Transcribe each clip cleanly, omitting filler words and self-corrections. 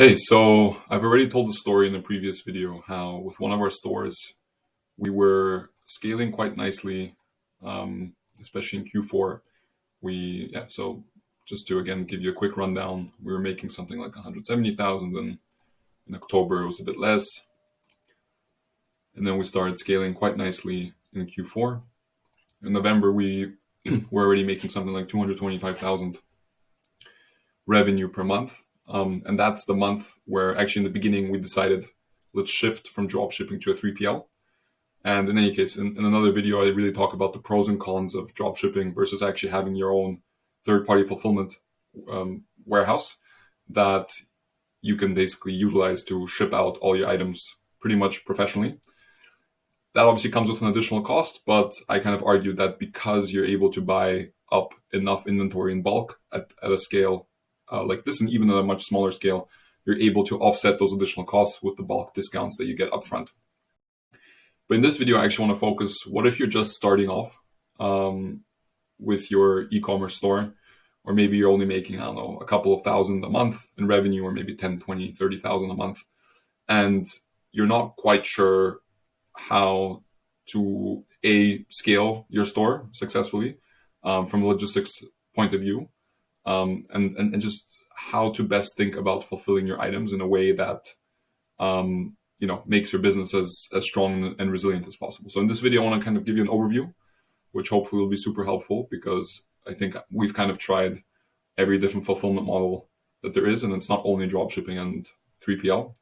Hey, so I've already told the story in the previous video how with one of our stores, we were scaling quite nicely, especially in Q4. So just to again give you a quick rundown, we were making something like 170,000, and in October it was a bit less. And then we started scaling quite nicely in Q4. In November, we were already making something like 225,000 revenue per month. And that's the month where actually in the beginning we decided let's shift from dropshipping to a 3PL. And in any case, in another video, I really talk about the pros and cons of dropshipping versus actually having your own third-party fulfillment warehouse that you can basically utilize to ship out all your items pretty much professionally. That obviously comes with an additional cost, but I kind of argue that because you're able to buy up enough inventory in bulk at a scale like this, and even at a much smaller scale, you're able to offset those additional costs with the bulk discounts that you get upfront. But in this video, I actually want to focus, what if you're just starting off with your e-commerce store, or maybe you're only making, I don't know, a couple of thousand a month in revenue, or maybe 10, 20, 30,000 a month, and you're not quite sure how to scale your store successfully from a logistics point of view, and just how to best think about fulfilling your items in a way that makes your business as strong and resilient as possible. So in this video, I want to kind of give you an overview, which hopefully will be super helpful, because I think we've kind of tried every different fulfillment model that there is, and it's not only dropshipping and 3PL.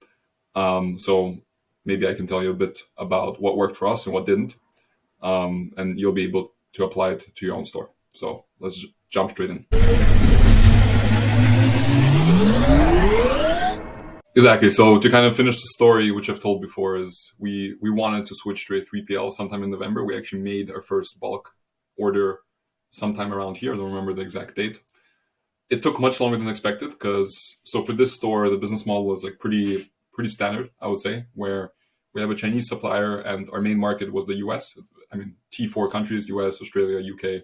So maybe I can tell you a bit about what worked for us and what didn't, and you'll be able to apply it to your own store. So let's jump straight in. Exactly. So to kind of finish the story, which I've told before, is we wanted to switch to a 3PL sometime in November. We actually made our first bulk order sometime around here. I don't remember the exact date. It took much longer than expected so for this store, the business model was like pretty standard, I would say, where we have a Chinese supplier and our main market was the US. I mean, T4 countries, US, Australia, UK,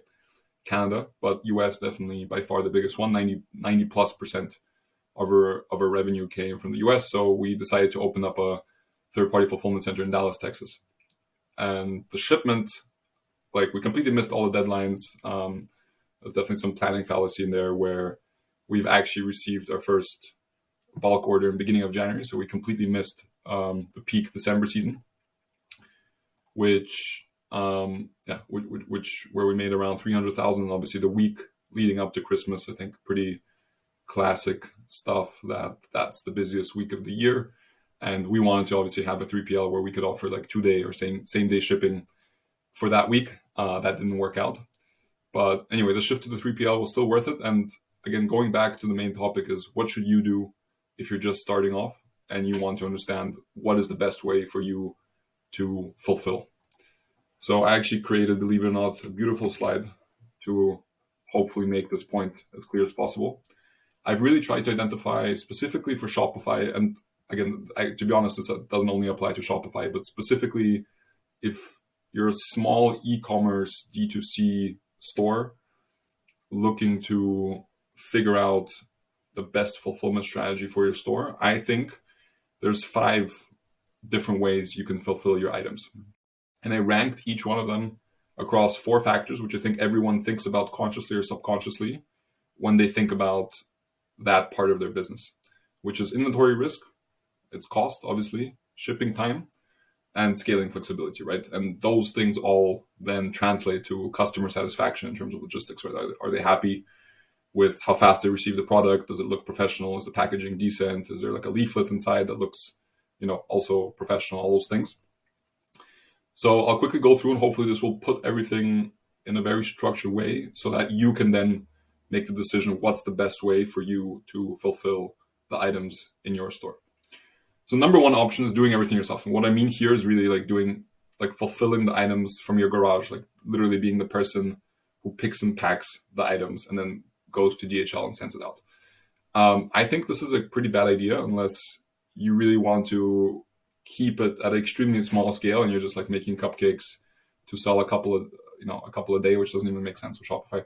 Canada, but US definitely by far the biggest one. 90+% of our revenue came from the US. So we decided to open up a third-party fulfillment center in Dallas, Texas. And the shipment, like, we completely missed all the deadlines. There's definitely some planning fallacy in there where we've actually received our first bulk order in the beginning of January. So we completely missed the peak December season, where we made around 300,000. Obviously the week leading up to Christmas, I think pretty classic stuff, that's the busiest week of the year. And we wanted to obviously have a 3PL where we could offer like 2-day or same day shipping for that week. That didn't work out. But anyway, the shift to the 3PL was still worth it. And again, going back to the main topic is, what should you do if you're just starting off and you want to understand what is the best way for you to fulfill? So I actually created, believe it or not, a beautiful slide to hopefully make this point as clear as possible. I've really tried to identify specifically for Shopify, and again, to be honest, this doesn't only apply to Shopify, but specifically if you're a small e-commerce D2C store looking to figure out the best fulfillment strategy for your store, I think there's 5 different ways you can fulfill your items. And I ranked each one of them across 4 factors, which I think everyone thinks about consciously or subconsciously when they think about that part of their business, which is inventory risk, its cost, obviously, shipping time, and scaling flexibility, right? And those things all then translate to customer satisfaction in terms of logistics, right? Are they happy with how fast they receive the product? Does it look professional? Is the packaging decent? Is there like a leaflet inside that looks, also professional? All those things. So I'll quickly go through, and hopefully this will put everything in a very structured way so that you can then make the decision what's the best way for you to fulfill the items in your store. So number one option is doing everything yourself. And what I mean here is really like fulfilling the items from your garage, like literally being the person who picks and packs the items and then goes to DHL and sends it out. I think this is a pretty bad idea unless you really want to keep it at an extremely small scale and you're just like making cupcakes to sell a couple a day, which doesn't even make sense with Shopify.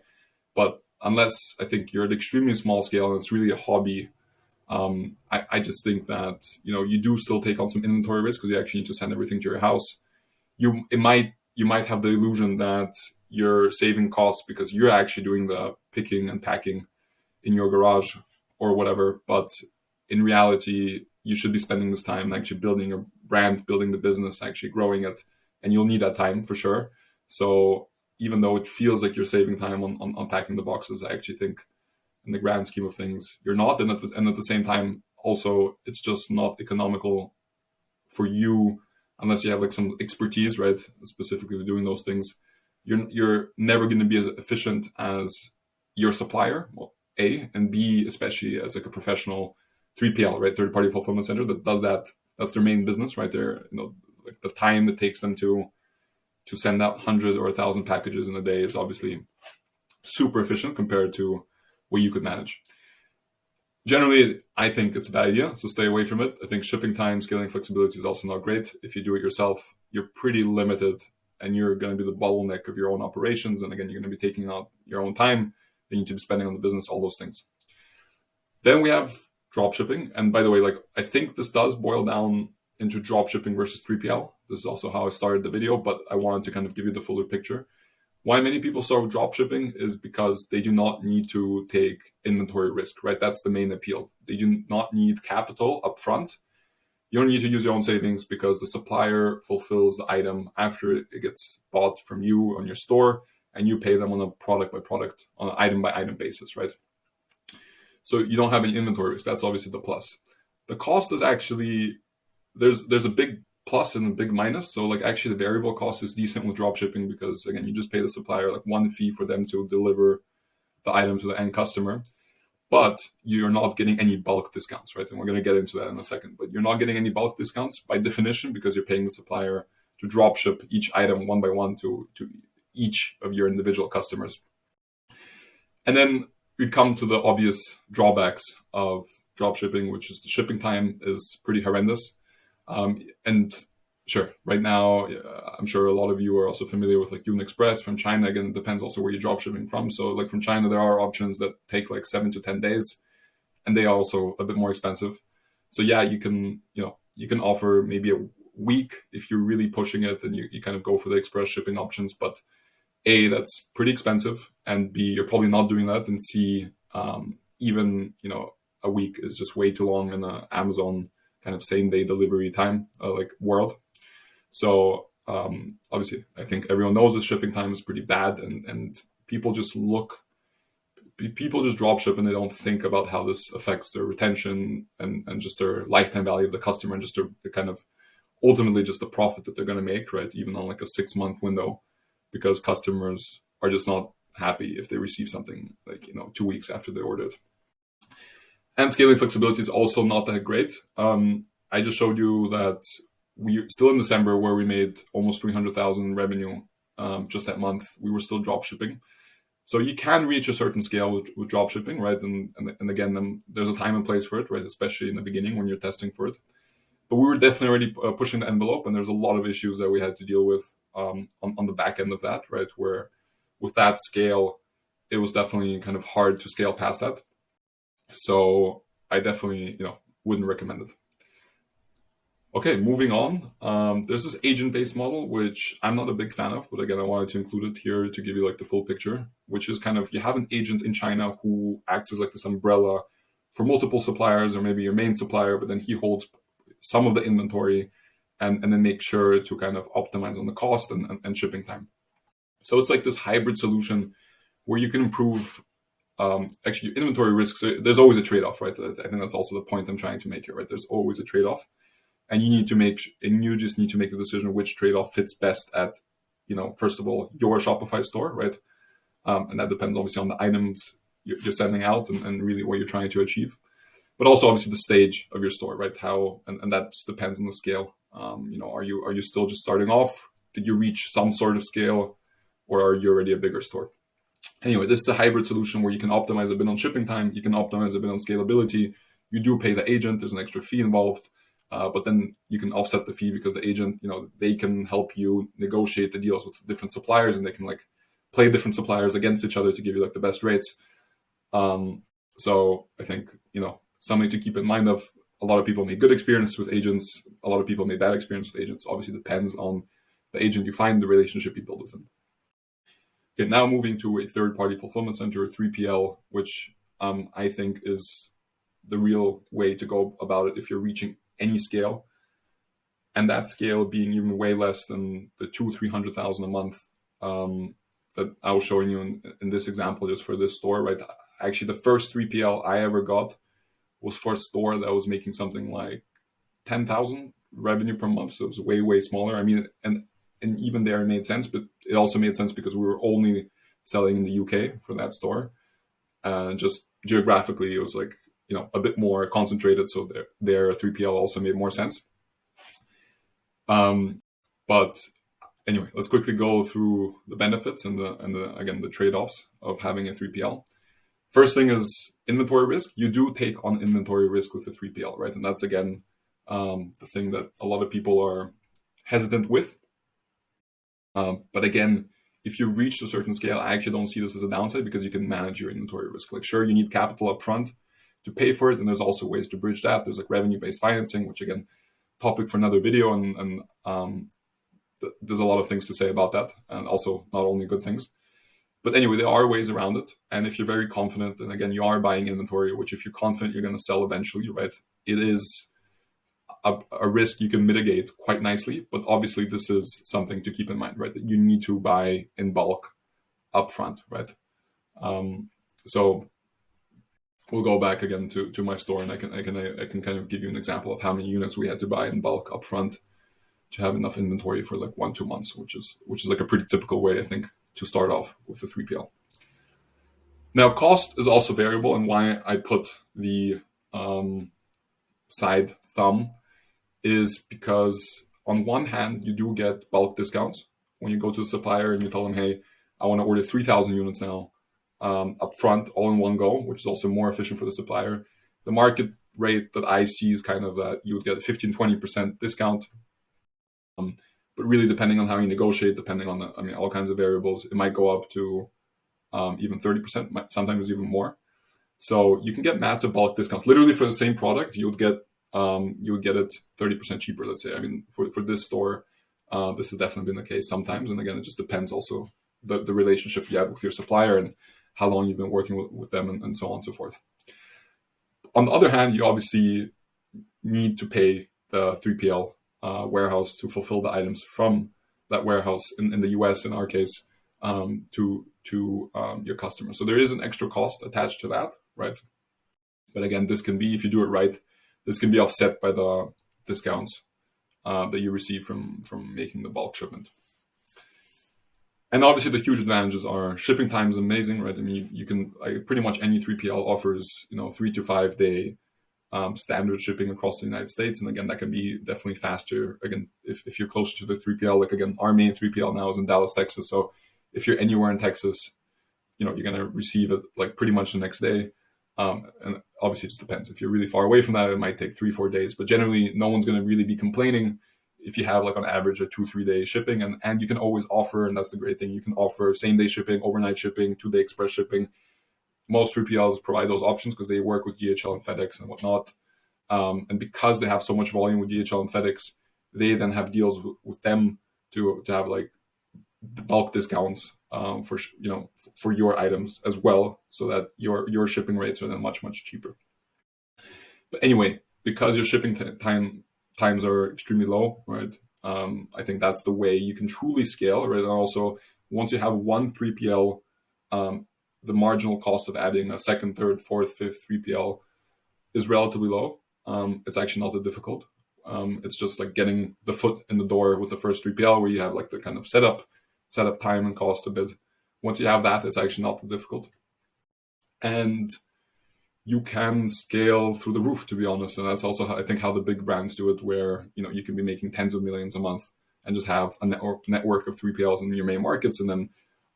But unless I think you're at extremely small scale and it's really a hobby, I just think that, you do still take on some inventory risk because you actually need to send everything to your house. You might have the illusion that you're saving costs because you're actually doing the picking and packing in your garage or whatever. But in reality, you should be spending this time actually building your brand, building the business, actually growing it, and you'll need that time for sure. So even though it feels like you're saving time on unpacking the boxes, I actually think in the grand scheme of things, you're not. And at the same time, also, it's just not economical for you unless you have like some expertise, right? Specifically doing those things. You're never going to be as efficient as your supplier, well, A, and B, especially as like a professional 3PL, right? Third party fulfillment center that does that. That's their main business, right? They're, like the time it takes them to send out 100 or 1,000 packages in a day is obviously super efficient compared to what you could manage. Generally, I think it's a bad idea, so stay away from it. I think shipping time, scaling flexibility is also not great. If you do it yourself, you're pretty limited and you're going to be the bottleneck of your own operations. And again, you're going to be taking out your own time that you need to be spending on the business, all those things. Then we have dropshipping. And by the way, like, I think this does boil down into dropshipping versus 3PL. This is also how I started the video, but I wanted to kind of give you the fuller picture. Why many people start with dropshipping is because they do not need to take inventory risk, right? That's the main appeal. They do not need capital up front. You don't need to use your own savings because the supplier fulfills the item after it gets bought from you on your store, and you pay them on a product by product, on an item by item basis, right? So you don't have any inventory risk. That's obviously the plus. The cost is actually, there's a big plus and a big minus. So like actually the variable cost is decent with dropshipping because again, you just pay the supplier like one fee for them to deliver the item to the end customer, but you're not getting any bulk discounts, right? And we're going to get into that in a second, but you're not getting any bulk discounts by definition because you're paying the supplier to dropship each item one by one to each of your individual customers. And then we come to the obvious drawbacks of dropshipping, which is the shipping time is pretty horrendous. And sure, right now, I'm sure a lot of you are also familiar with like Yun Express from China. Again, it depends also where you're dropshipping from. So like from China, there are options that take like 7 to 10 days, and they are also a bit more expensive. So yeah, you can offer maybe a week if you're really pushing it and you kind of go for the express shipping options. But A, that's pretty expensive, and B, you're probably not doing that, and C, even a week is just way too long in the Amazon kind of same day delivery time like world. So obviously, I think everyone knows the shipping time is pretty bad, and people just drop ship and they don't think about how this affects their retention and just their lifetime value of the customer and just the kind of ultimately just the profit that they're going to make, right? Even on like a 6-month window, because customers are just not happy if they receive something like 2 weeks after they ordered. And scaling flexibility is also not that great. I just showed you that we still in December, where we made almost 300,000 revenue just that month, we were still drop shipping. So you can reach a certain scale with drop shipping, right? And again, there's a time and place for it, right? Especially in the beginning when you're testing for it. But we were definitely already pushing the envelope, and there's a lot of issues that we had to deal with on the back end of that, right? Where with that scale, it was definitely kind of hard to scale past that. So I definitely, wouldn't recommend it. Okay, moving on. There's this agent-based model, which I'm not a big fan of, but again, I wanted to include it here to give you like the full picture, which is kind of, you have an agent in China who acts as like this umbrella for multiple suppliers, or maybe your main supplier, but then he holds some of the inventory and then make sure to kind of optimize on the cost and shipping time. So it's like this hybrid solution where you can improve actually inventory risks. There's always a trade-off, right? I think that's also the point I'm trying to make here, right? There's always a trade-off, and you just need to make the decision which trade-off fits best at, first of all, your Shopify store, right? And that depends obviously on the items you're sending out and really what you're trying to achieve, but also obviously the stage of your store, right? How and that just depends on the scale. Are you still just starting off? Did you reach some sort of scale, or are you already a bigger store? Anyway, this is a hybrid solution where you can optimize a bit on shipping time, you can optimize a bit on scalability. You do pay the agent, there's an extra fee involved, but then you can offset the fee because the agent, they can help you negotiate the deals with different suppliers, and they can like play different suppliers against each other to give you like the best rates. So I think, something to keep in mind of. A lot of people made good experience with agents. A lot of people made bad experience with agents. Obviously, depends on the agent you find, the relationship you build with them. Okay, now moving to a third-party fulfillment center, 3PL, which I think is the real way to go about it if you're reaching any scale, and that scale being even way less than the 200,000-300,000 a month that I was showing you in this example, just for this store, right? Actually, the first 3PL I ever got was for a store that was making something like 10,000 revenue per month, so it was way smaller. I mean, and even there it made sense, but it also made sense because we were only selling in the UK for that store. Just geographically, it was like, a bit more concentrated, so their 3PL also made more sense. But anyway, let's quickly go through the benefits and the trade-offs of having a 3PL. First thing is inventory risk. You do take on inventory risk with a 3PL, right? And that's again the thing that a lot of people are hesitant with. But again, if you reach a certain scale, I actually don't see this as a downside because you can manage your inventory risk. Like, sure, you need capital up front to pay for it, and there's also ways to bridge that. There's like revenue-based financing, which again, topic for another video, and there's a lot of things to say about that, and also not only good things. But anyway, there are ways around it, and if you're very confident, and again, you are buying inventory, which if you're confident you're going to sell eventually, right? It is a risk you can mitigate quite nicely, but obviously this is something to keep in mind, right? That you need to buy in bulk upfront, right? So we'll go back again to my store, and I can kind of give you an example of how many units we had to buy in bulk upfront to have enough inventory for like 1-2 months, which is like a pretty typical way, I think, to start off with a 3PL. Now, cost is also variable, and why I put the side thumb is because on one hand, you do get bulk discounts when you go to a supplier and you tell them, hey, I want to order 3,000 units now up front, all in one go, which is also more efficient for the supplier. The market rate that I see is kind of that you would get a 15-20% discount. But really, depending on how you negotiate, depending on all kinds of variables, it might go up to even 30%, sometimes even more. So you can get massive bulk discounts. Literally for the same product, you would get it 30% cheaper, let's say. I mean, for this store, this has definitely been the case sometimes. And again, it just depends also the relationship you have with your supplier and how long you've been working with them and so on and so forth. On the other hand, you obviously need to pay the 3PL warehouse to fulfill the items from that warehouse in the US, in our case, to your customer. So there is an extra cost attached to that, right? But again, this can be, if you do it right, this can be offset by the discounts that you receive from making the bulk shipment. And obviously, the huge advantages are shipping time is amazing, right? I mean, you can pretty much any 3PL offers 3 to 5 day standard shipping across the United States, and again, that can be definitely faster. Again, if you're closer to the 3PL, like again, our main 3PL now is in Dallas, Texas. So if you're anywhere in Texas, you're gonna receive it like pretty much the next day. And obviously, it just depends. If you're really far away from that, it might take 3-4 days. But generally, no one's gonna really be complaining if you have like on average a 2-3 day shipping, and you can always offer, and that's the great thing, you can offer same day shipping, overnight shipping, 2-day express shipping. Most 3PLs provide those options because they work with DHL and FedEx and whatnot. And because they have so much volume with DHL and FedEx, they then have deals with them to have like bulk discounts for your items as well, so that your shipping rates are then much cheaper. But anyway, because your shipping times are extremely low, right? I think that's the way you can truly scale, right? And also, once you have one 3PL, the marginal cost of adding a second, third, fourth, fifth 3PL is relatively low. It's actually not that difficult. It's just like getting the foot in the door with the first 3PL, where you have like the kind of setup time and cost a bit. Once you have that, it's actually not that difficult. And you can scale through the roof, to be honest. And that's also, I think, how the big brands do it, where you can be making tens of millions a month and just have a network of 3PLs in your main markets, and then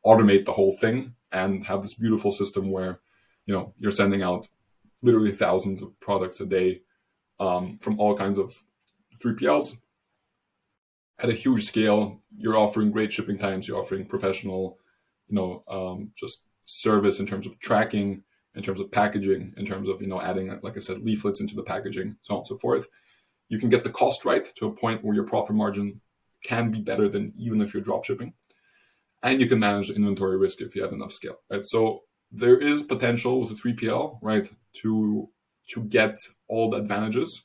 automate the whole thing and have this beautiful system where you're sending out literally thousands of products a day from all kinds of 3PLs at a huge scale. You're offering great shipping times. You're offering professional, just service in terms of tracking in terms of packaging, in terms of, adding, like I said, leaflets into the packaging, so on and so forth. You can get the cost right to a point where your profit margin can be better than even if you're drop shipping. And you can manage the inventory risk if you have enough scale, right? So there is potential with a 3PL, right, to get all the advantages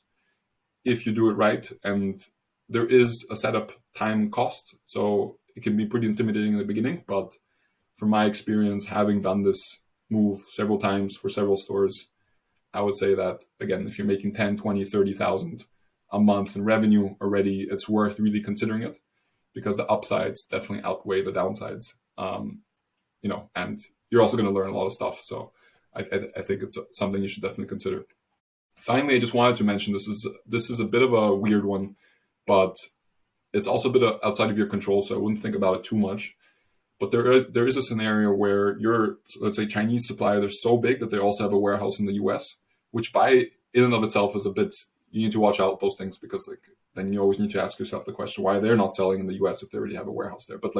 if you do it right. And there is a setup time cost. So it can be pretty intimidating in the beginning, but from my experience, having done this move several times for several stores, I would say that, again, if you're making 10, 20, 30,000 a month in revenue already, it's worth really considering it, because the upsides definitely outweigh the downsides. And you're also going to learn a lot of stuff. So I think it's something you should definitely consider. Finally, I just wanted to mention this is a bit of a weird one, but it's also a bit outside of your control, so I wouldn't think about it too much. But there is a scenario where your, let's say, Chinese supplier, they're so big that they also have a warehouse in the US, which by in and of itself is a bit, you need to watch out those things, because then you always need to ask yourself the question, why they're not selling in the US if they already have a warehouse there. But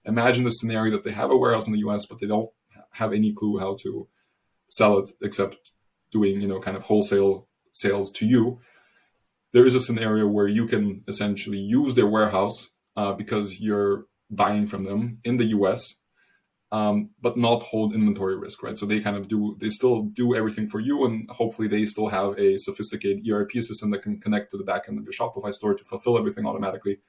imagine the scenario that they have a warehouse in the US, but they don't have any clue how to sell it except doing, kind of wholesale sales to you. There is a scenario where you can essentially use their warehouse because you're buying from them in the US, but not hold inventory risk, right? So they still do everything for you, and hopefully they still have a sophisticated ERP system that can connect to the back end of your Shopify store to fulfill everything automatically.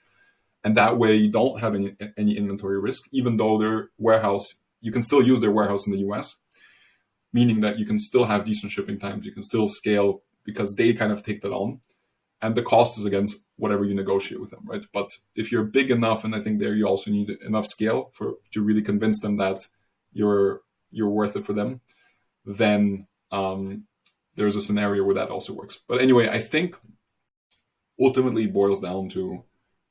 And that way you don't have any inventory risk, even though their warehouse, you can still use their warehouse in the US, meaning that you can still have decent shipping times, you can still scale because they kind of take that on. And the cost is against whatever you negotiate with them, right? But if you're big enough, and I think there you also need enough scale to really convince them that you're worth it for them, then there's a scenario where that also works. But anyway, I think ultimately it boils down to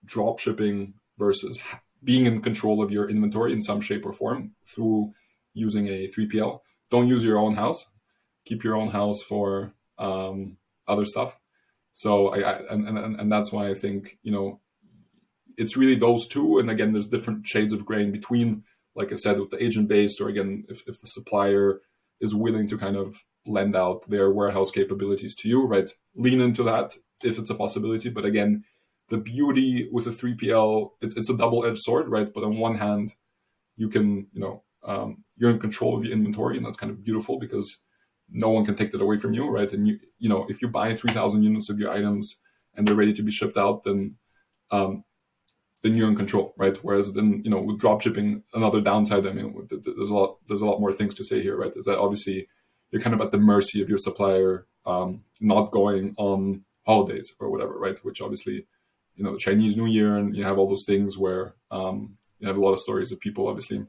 drop shipping versus being in control of your inventory in some shape or form through using a 3PL. Don't use your own house. Keep your own house for other stuff. So and that's why I think, it's really those two. And again, there's different shades of gray in between, like I said, with the agent based, or again, if the supplier is willing to kind of lend out their warehouse capabilities to you, right? Lean into that if it's a possibility. But again, the beauty with a 3PL, it's a double-edged sword, right? But on one hand, you can, you're in control of your inventory, and that's kind of beautiful because no one can take that away from you, right? And if you buy 3,000 units of your items and they're ready to be shipped out, then you're in control, right? Whereas then, with drop shipping, another downside, I mean, there's a lot more things to say here, right? Is that obviously you're kind of at the mercy of your supplier not going on holidays or whatever, right? Which obviously, the Chinese New Year, and you have all those things where you have a lot of stories of people obviously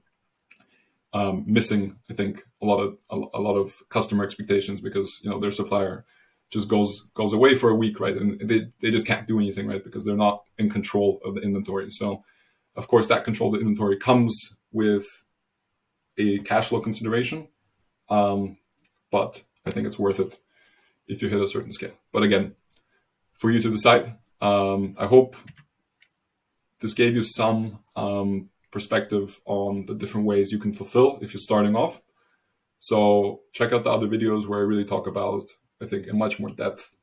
missing, I think, a lot of customer expectations because their supplier just goes away for a week, right? And they just can't do anything, right? Because they're not in control of the inventory. So of course that control of the inventory comes with a cash flow consideration, but I think it's worth it if you hit a certain scale. But again, for you to decide. I hope this gave you some perspective on the different ways you can fulfill if you're starting off. So check out the other videos where I really talk about, I think, in much more depth,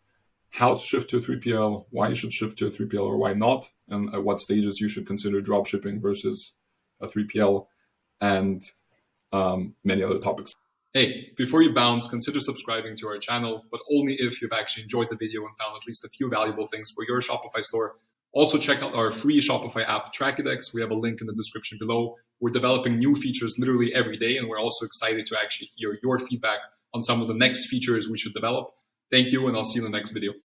how to shift to a 3PL, why you should shift to a 3PL or why not, and at what stages you should consider drop shipping versus a 3PL, and many other topics. Hey, before you bounce, consider subscribing to our channel, but only if you've actually enjoyed the video and found at least a few valuable things for your Shopify store. Also, check out our free Shopify app, Trackidex. We have a link in the description below. We're developing new features literally every day, and we're also excited to actually hear your feedback on some of the next features we should develop. Thank you, and I'll see you in the next video.